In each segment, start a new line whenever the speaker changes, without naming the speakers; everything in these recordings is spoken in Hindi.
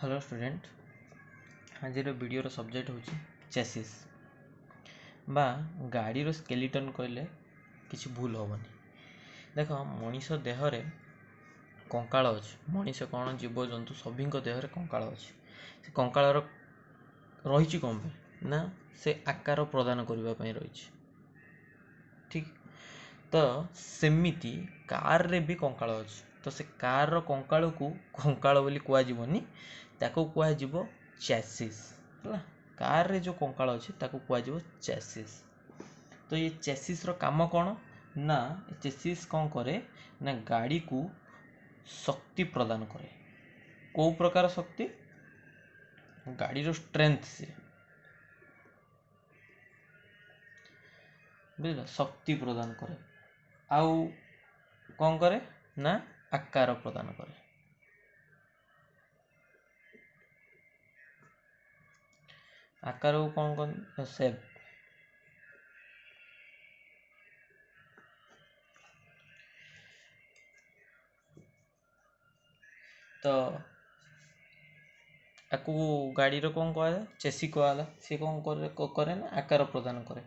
Hello student. आज वीडियो सब्जेक्ट हूँ चेसिस बा गाड़ी स्केलेटन कहले किसी भूल हेनी। देख मनीष देहरे कंकाल अच्छे। मनीष कौन जीवजंतु सभी देहरे कंकाल अच्छे। से कंकाल रही कौन पे ना से आकार प्रदान करने रही। ठीक तो सेमिति कार रे भी कंकाल अच्छे। तो से कार कंकाल को कंकाल बोली कहनी ताको कह चेसिस है। कार रे जो कंकाल अच्छे ताको कह चेसिस। तो ये चेसिस रो काम कौन ना चेसिस कौन करे ना गाड़ी को शक्ति प्रदान करे। को प्रकार शक्ति गाड़ी रो स्ट्रेंथ से बुझल शक्ति प्रदान करे। आउ कौन करे ना आकार प्रदान करे। आकार को कौन कौन सेप तो आपको गाड़ी रो कौन कह चेसी कहला सी कौन करे ना आकार प्रदान करे।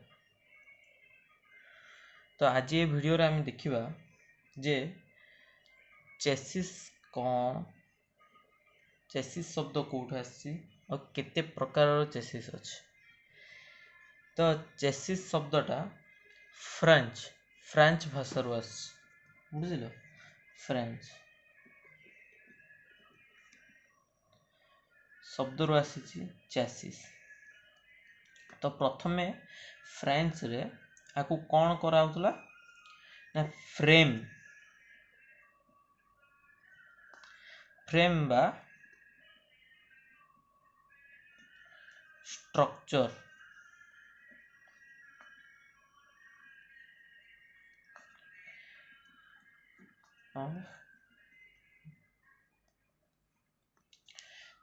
तो आज ये वीडियो रे आम देखिबा जे चेसिस कौन चेसिस शब्द कौट आसी और केते प्रकार चेसिस अच्छे। तो चेसिस शब्दटा फ्रेंच भाषा रू आस बुझल फ्रेंच शब्द रू आसी चेसिस। तो प्रथमे फ्रेंच रे आकु कौन कराउतला ना फ्रेम बा स्ट्रक्चर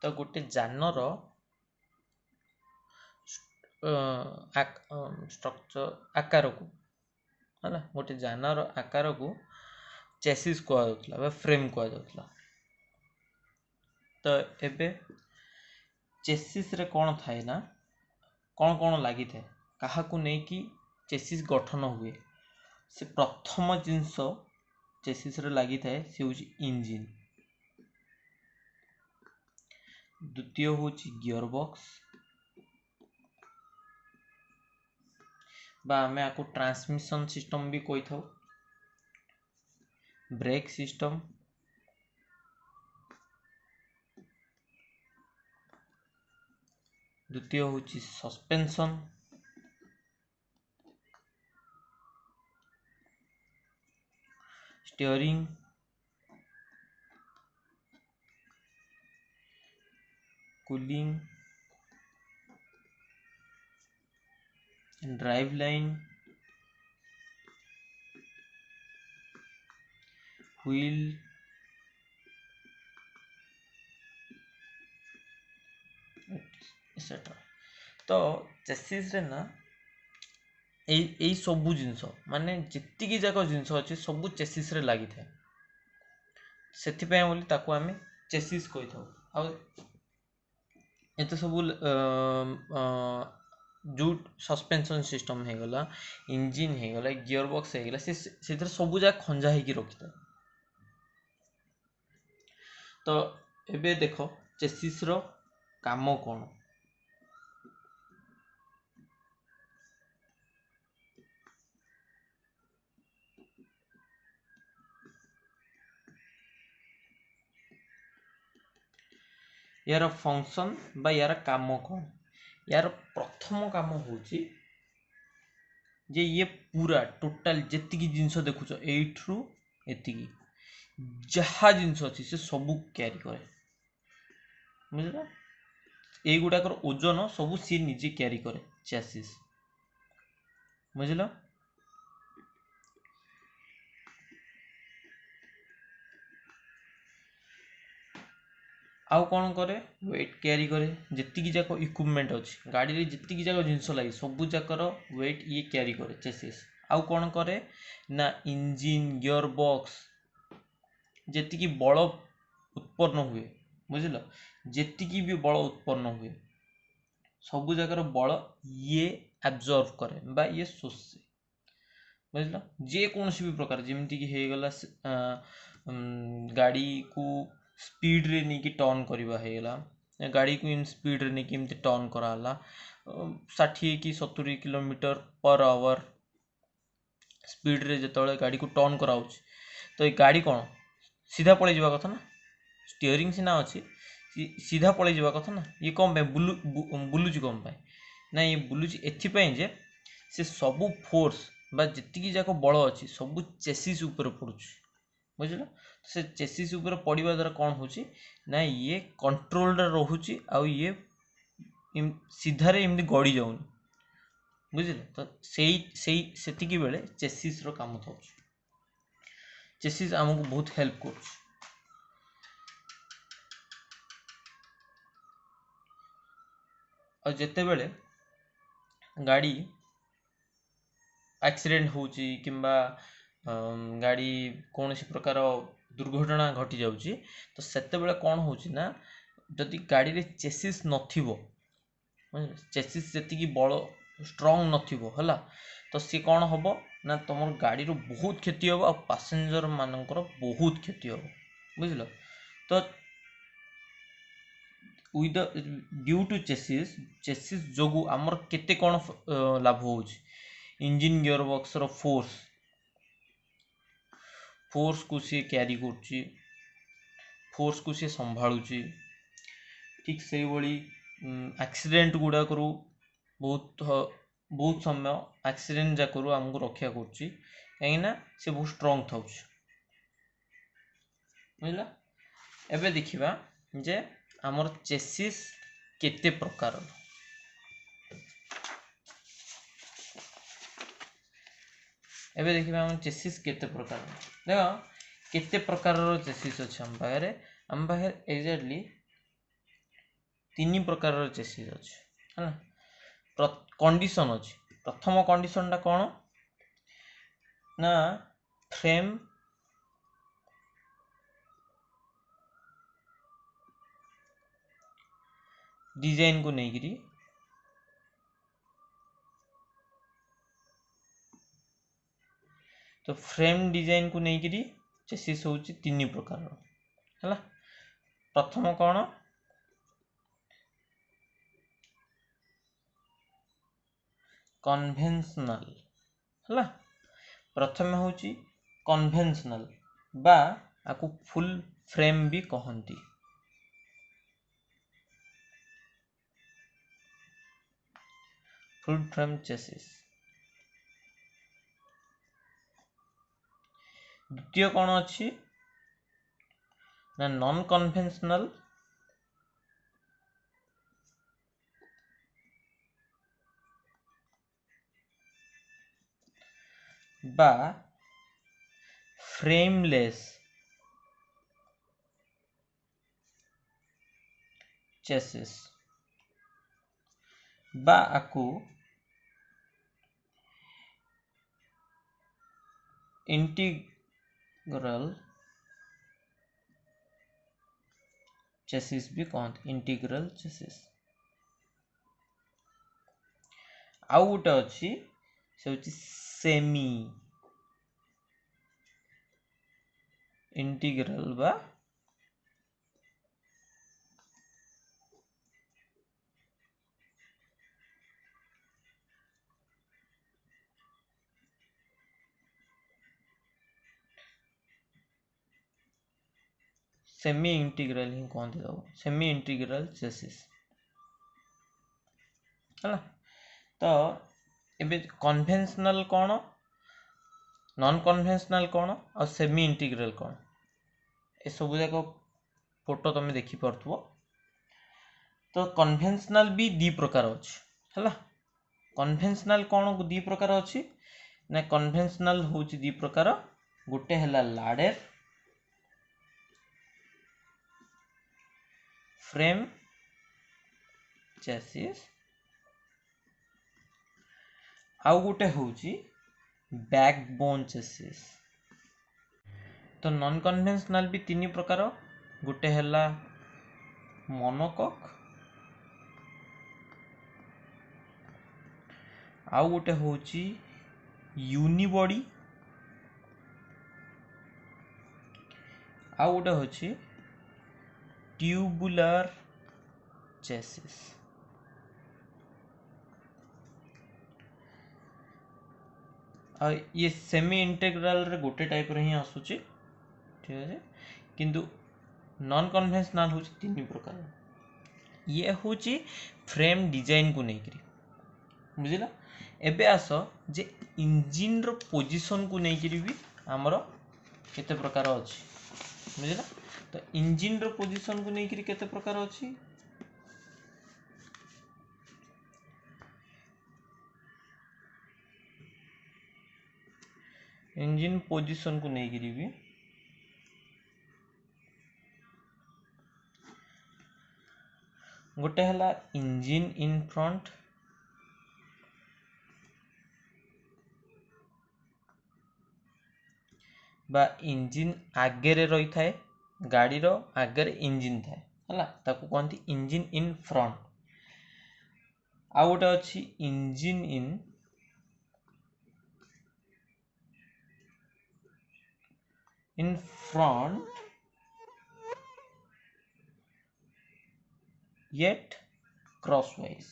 तो गोटे जानर स्ट्रक्चर आकार को है गोटे जानर आकार को चेसिस कह फ्रेम कह। तो एबे चेसिस रे कौन थाए ना कौन कौन लगी था क्या नहीं कि चेसिस गठन हुए। से प्रथम जिनस चेसिस रे लगी थाए से हूँ इंजिन। द्वितीय हूँ गियर बॉक्स बा आमे आको ट्रांसमिशन सिस्टम भी कही था। ब्रेक सिस्टम द्वितीय हूँ suspension steering cooling drive line wheel etcetera. तो चेसिस रे ना यही सबू जिनस माने जितकी जाक जिनस अच्छे सबू चेसिस रे लगी था। से बोली ताको आमे चेसिस कही था। एत सबू जो सस्पेंशन सिस्टम हो गला इंजिन हो गला गियर बॉक्स हो गला से सबू जाक खंजा होगी रखी था। तो एबे देख चेसिस रो काम कौन यार फंक्शन बा यार काम कौन। यार प्रथम काम हूँ जे ये पूरा टोटाल जी जिनस देखुच एट्रु एति जहा जिनस अच्छी से सबू क्यारी करे बुझल। युडाकर ओजन सबू सी निजे क्यारी करे चेसिस बुझल। आउ कौन करे वेट क्यारी करे जितकी जाक इक्विपमेंट अच्छी गाड़ी रे जितकी जाक जिनस लगे सबू जाकर वेट ये क्यारी करे चेसिस। आउ कौन करे ना इंजिन गियर बॉक्स जी बल उत्पन्न हुए बुझल जेतिकी भी बल उत्पन्न हुए सबु जगार बल ये एब्जॉर्व करे बा ये शोषे बुझल जेकोसी भी प्रकार जमीक होगला गाड़ी को स्पीड रे नहीं कि टर्न करवा होगला गाड़ी को इन स्पीड रे नहीं कि टर्न कराला 60 कि 70 किलोमीटर पर आवर स्पीड रे जो गाड़ी को टर्न कराऊँ तो ये गाड़ी कौन सीधा पड़े जावा कथा ना स्टीयरिंग सीना अच्छी सीधा पड़े जावा कथा ना ये कौन पे बुलुची कौन पे ना ये बुलुची एथिपाई जे से सबू फोर्स बा जितकी जाक बल अच्छी सबू चेसिस उपर पड़ुछ बुझल से चेसिस उपर पड़ा द्वारा कौन हो ना ये कंट्रोल रोचे आ ये सीधारे एमती गड़ी जाऊनी बुझे तो से बेले चेसिस रो काम था चेसिस आमको बहुत हेल्प कर जिते बेले गाड़ी एक्सीडेंट होची किंबा गाड़ी कौन सी प्रकार दुर्घटना घटी जाऊँगी तो सेते बेले कौन होची ना जदि गाड़ी रे चेसिस नथिबो चेसिस जी बल स्ट्रंग नथिबो हला तो सी कौन हम ना तुम गाड़ी रो बहुत क्षति हम आ पैसेंजर मानकर बहुत क्षति हम बुझल तो with due to chassis chassis जोगु आमर केते कौन लाभ हो इंजिन गियर बॉक्स रो फोर्स को सी कैरी कर फोर्स को सी संभालुची ठीक से भाई एक्सीडेंट गुड़ा करू बहुत समय एक्सीडेंट जाकरू आमको रक्षा करुच्ची कहीं से बहुत स्ट्रंग था बुझला एबे देखिबा जे आमर चेसिस केते प्रकार एबे देखिबा हम चेसिस केते प्रकार देख केते प्रकार चेसिस अच्छे आम पाखे एक्जाक्टली 3 प्रकार चेसिस अच्छे है कंडीशन अच्छी प्रथम कंडीशन टा कौन ना फ्रेम डिजाइन को नहीं करी तो फ्रेम डिजाइन को नहीं करी चेसिस होची 3 प्रकार है प्रथम कौन कन्वेंशनल है प्रथम होची कन्वेंशनल बा आकु फुल फ्रेम भी कहती फुल फ्रेम चेसिस द्वितीय कौन अच्छी ना नॉन कन्वेंशनल बा फ्रेमलेस चेसिस बा आकु इंटीग्रल चेसिस भी कहते इंटीग्रल चेसिस आउ गोटे अच्छी से सेमी इंटीग्रल बा सेमी इंटीग्रल ही कहते सेमी इंटीग्रल चेसिस है तो एबे कन्वेंशनल कौन नॉन कन्वेंशनल कौन और सेमी इंटीग्रल कौन ए सब जाक फोटो तुम देखिपे तो कन्वेंशनल भी 2 प्रकार अच्छी है कन्वेंशनल कौन 2 प्रकार अच्छी ना कन्वेंशनल हूँ 2 प्रकार गोटे है लाडेर फ्रेम चेसिस आउ गोटे हूँ बैकबोन चेसिस तो नॉन कन्वेंशनल भी 3 प्रकार गोटे है मोनोकॉक आउ गोटे होची यूनिबॉडी आउ गोटे होची ट्यूबुलर चेसिस। ये सेमी इंटेग्राल रे गोटे टाइप रे ही आसुची, ठीक है, किंतु नॉन कन्वेंशनल होची तीन प्रकार। ये होची फ्रेम डिजाइन को नहीं करी, बुझिला। एबे आस जे इंजिन रो पोजीशन को नहीं करी भी हमरो केते प्रकार अछि, बुझिला। तो इंजिन रो पोजीशन को नहीं करी केते प्रकार अछि, इंजिन पोजीशन को नहीं करी भी गोटे हला इंजिन इन फ्रंट, बा इंजिन आगे रे रही थाए, गाड़ी रो आगे रे इंजिन थाए हला, ताको कहंती इंजिन इन फ्रंट। आ गोटे अछि engine in front yet crosswise.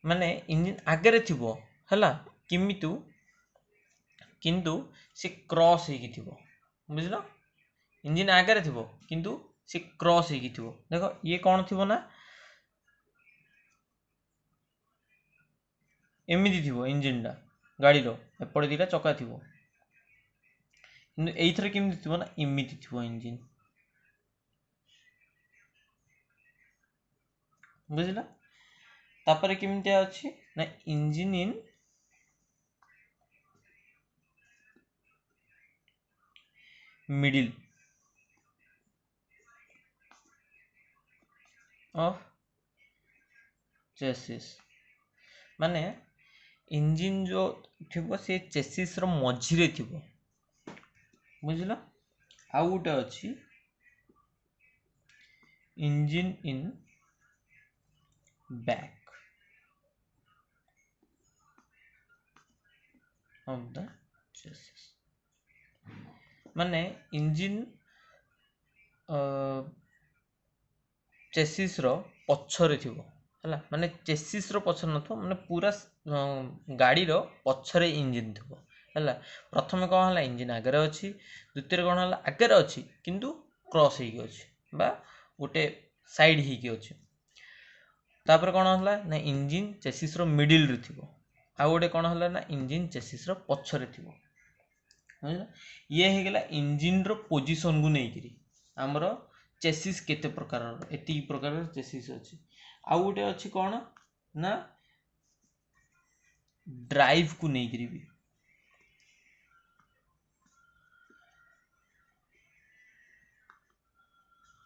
माने इंजिन आगे रे थिबो हला, किमितु किंतु से क्रॉस हेकी थिबो, बुझलो। इंजिन आगे रे थिबो किंतु से क्रॉस हेकी थिबो। देखो ये कौन थिबो ना, एमिति थिबो इंजिन टा गाड़ी रो एपटे दिटा चका थिबो, किंतु एइथरे केमिति थिबो ना, एमिति थिबो इंजिन, बुझिला। तापर केमिति अछि ना, engine in middle of chassis. माने इंजिन जो थिबो से चेसिस रो मझी रे थिबो, बुझिला। आउ गोटे अछि engine in back of the chassis. माने इंजिन चेसिस रो पछरे थिबो हला, माने चेसिस रो पछरे नथो, माने पूरा गाड़ी रो पछरे इंजिन थिबो हला। प्रथमे कोन हला, इंजिन आगे रे अछि, द्वितीय कोन हला आगे रे अछि किंतु क्रॉस हेकी अछि बा गोटे साइड हेकी अछि। तापर कोन हला ना, इंजिन चेसिस रो मिडिल रे थिबो। आ गोटे कोन हला ना, इंजिन चेसिस रो पछरे थिबो, बुझिला। ये हे गेला इंजिन रो पोजीशन को नै करी हमरो चेसिस केते प्रकार एति प्रकार चेसिस अछि। आ गोटे अछि कोन ना, ड्राइव को नै करी भी,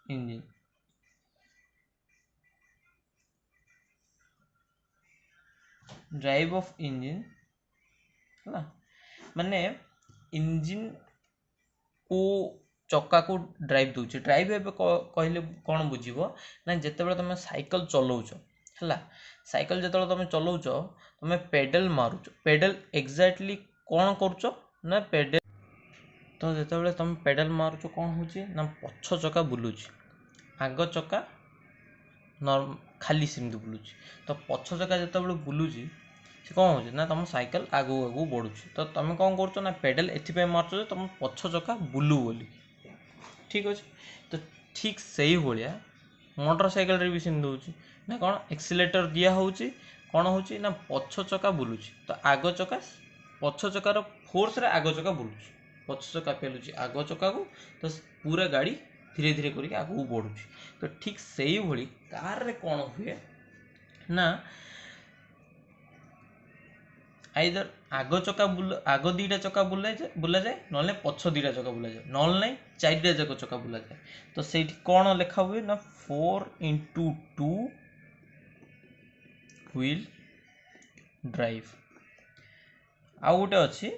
इंजिन ड्राइव ऑफ इंजिन हला, माने इंजिन को चक्का को ड्राइव दउछ। ड्राइव एबे कहले कोन बुझिबो ना, जेतेबेले तमे साइकिल चलाउछ हला, साइकिल जेतेबेले तमे चलाउछ तमे पेडल मारुछ, पेडल एग्जैक्टली कोन करूछ ना, पेडल तो जेतेबेले तमे पेडल मारुछ कोन होची ना, पछ चक्का बुलुछ, आग चक्का नॉर्म खाली सिमती बुलुछ। तो पछ चक्का जेतेबेले बुलुची से कौन होची ना, तुम साइकिल आगू आगू बढ़ुची, तो तुम कौन करुच ना, पेडल एथि मार्च तुम पछ चक्का बुलू बोली, ठीक अच्छे। तो ठीक से ही भाया मोटरसाइकिल रे भी सेमती होची ना, कौन एक्सीलेटर दिया होची, कौन होची ना, पछ चक्का बुलुची, तो आग चक्का पछ चक्कार फोर्स रे आग चक्का बुलुची, पछ चक्का पेलुची आग चक्का को, तो पूरा गाड़ी धीरे धीरे करके आगू बढ़ुची। तो ठीक से ही भली कार रे कौन हुए ना, आइदर आग चक्का आग दीटा चक्का बुला जाए ना, पछ दीटा चक्का बुला जाए ना, चारिटा जाक चक्का बुला जाए। तो से कौन लिखा हुए ना, 4x2 व्हील ड्राइव। आउ गोटे अच्छी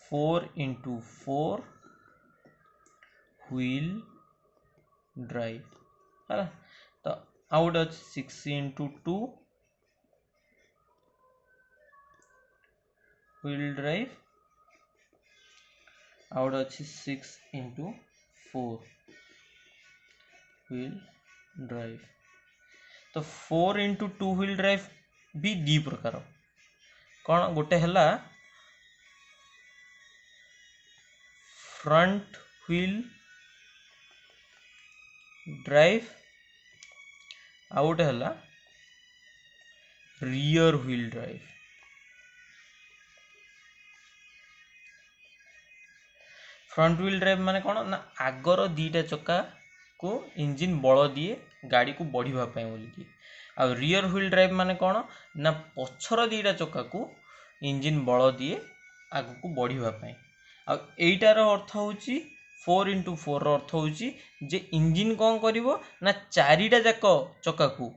4x4 व्हील ड्राइव है। तो आउट अच्छे 6x2 व्हील ड्राइव, आउट अच्छे 6x4 व्हील ड्राइव। तो 4x2 व्हील ड्राइव भी दी प्रकार कौन, गोटे हला फ्रंट व्हील ड्राइव, आउट हला rear wheel drive. Front wheel drive माने कौन ना आगर दीटा चक्का को इंजिन बल दिए गाड़ी को बढ़िबा पई बोलिकी। आ रियर व्हील ड्राइव माने कौन ना पछर दीटा चक्का को इंजिन बल दिए आग को बढ़िबा पई। आ एइटार अर्थ होची 4x4 रो अर्थ होची जे इंजिन कौन करिवो ना चारिटा जाक चक्का को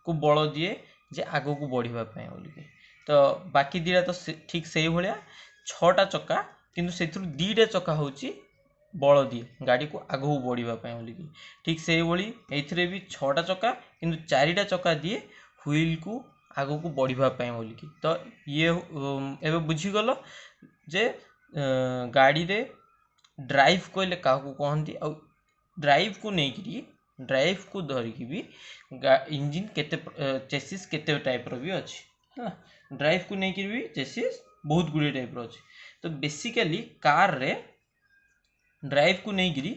बल दिए जे आग को बढ़िबा पई बोलिकी। तो बाकी दीटा तो ठीक से भलिया 6टा चक्का किंतु सेथुर दीटा चक्का होची बल दिए गाड़ी को आगू बढ़िबा पई बोलिकी। ठीक से भली एथिरे भी 6टा चक्का किंतु 4टा चक्का दिए व्हील को आगू को बढ़िबा पई बोलिकी। तो ये एबे बुझी गलो जे गाड़ी रे ड्राइव कहले का को कहंती, आ ड्राइव को नेकरी ड्राइव को धरिकी भी इंजिन केते चेसिस केते टाइप रो भी अछि है। ड्राइव को नेकरी भी चेसिस बहुत गुडे टाइप रो अछि। तो बेसिकली कार रे ड्राइव को नेकरी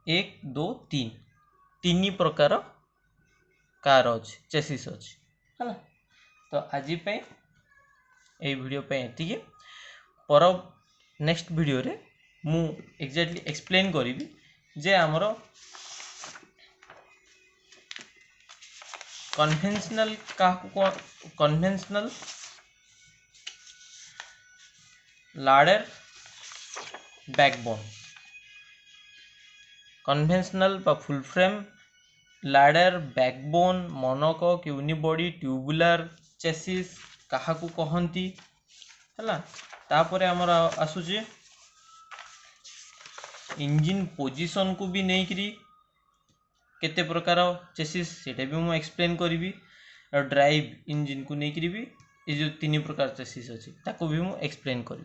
1 2 3 तीन प्रकार कार अछि चेसिस अछि है। तो आज पे ए वीडियो पे एतिके पर नेक्स्ट वीडियो रे मु एक्जेक्टली एक्सप्लेन करी जे हमरो कन्वेंशनल का कन्वेंशनल लाडर बैकबोन, कन्वेंशनल बा full frame लाडर backbone monocoque unibody tubular chassis कहा को कहंती हला। तापरे हमर आसुची इंजिन पोजीशन को भी नहीं करी केते प्रकार चेसिस सेटा भी मु एक्सप्लेन करी। और ड्राइव इंजिन को नहीं करी ये जो 3 प्रकार चेसिस अछि ताको भी मु एक्सप्लेन करी।